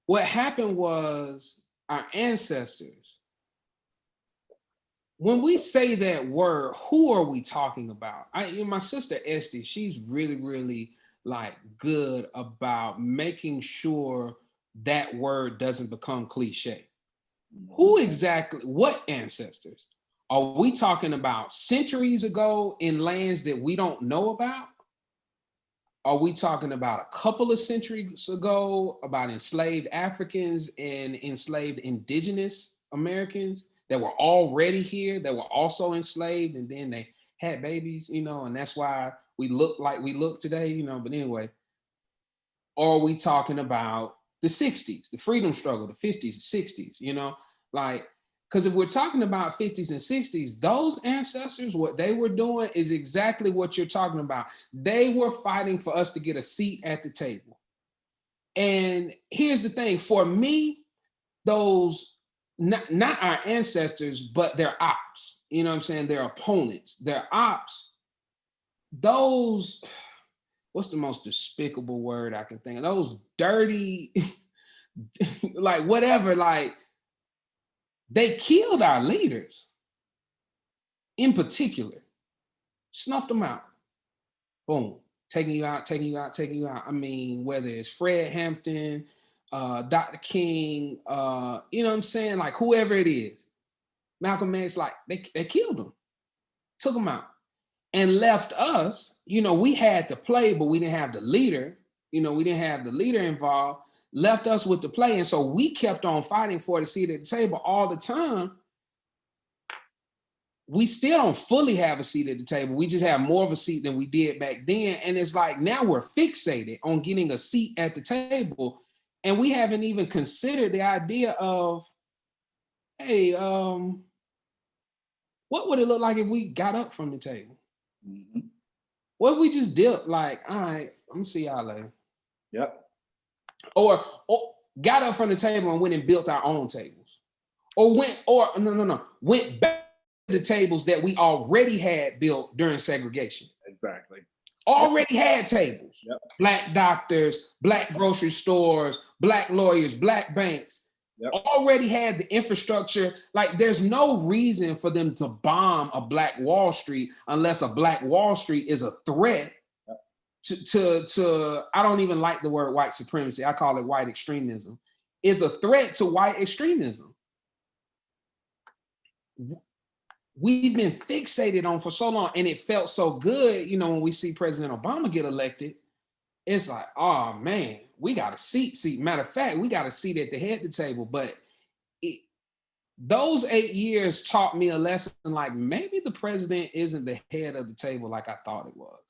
what happened was our ancestors, when we say that word, who are we talking about? My sister Esty, she's really, really like good about making sure that word doesn't become cliche. Who exactly, what ancestors? Are we talking about centuries ago in lands that we don't know about? Are we talking about a couple of centuries ago about enslaved Africans and enslaved indigenous Americans that were already here, that were also enslaved, and then they had babies, and that's why we look like we look today, but anyway, or are we talking about the 60s, the freedom struggle, the 50s, the 60s, like, because if we're talking about 50s and 60s, those ancestors, what they were doing is exactly what you're talking about. They were fighting for us to get a seat at the table. And here's the thing, for me, those, not our ancestors, but their ops, you know what I'm saying? Their opponents, their ops, those, what's the most despicable word I can think of? Those dirty, like whatever, like they killed our leaders in particular, snuffed them out. Boom, taking you out, taking you out, taking you out. I mean, whether it's Fred Hampton, Dr. King, you know what I'm saying? Like whoever it is, Malcolm X, like they killed them, took them out, and left us, we had to play, but we didn't have the leader, we didn't have the leader involved, left us with the play. And so we kept on fighting for the seat at the table all the time. We still don't fully have a seat at the table. We just have more of a seat than we did back then. And it's like now we're fixated on getting a seat at the table. And we haven't even considered the idea of, hey, what would it look like if we got up from the table? Mm-hmm. What if we just dipped like, all right, I'm gonna see y'all later. Yep. Or got up from the table and went and built our own tables. Went back to the tables that we already had built during segregation. Exactly. Already had tables. Yep. Black doctors, black grocery stores, black lawyers, black banks. Yep. Already had the infrastructure. Like there's no reason for them to bomb a Black Wall Street unless a Black Wall Street is a threat. Yep. to I don't even like the word white supremacy. I call it white extremism. Is a threat to white extremism. We've been fixated on for so long, and it felt so good, when we see President Obama get elected, it's like, oh man, we got a seat. Matter of fact, we got a seat at the head of the table. But those 8 years taught me a lesson, like maybe the president isn't the head of the table like I thought it was.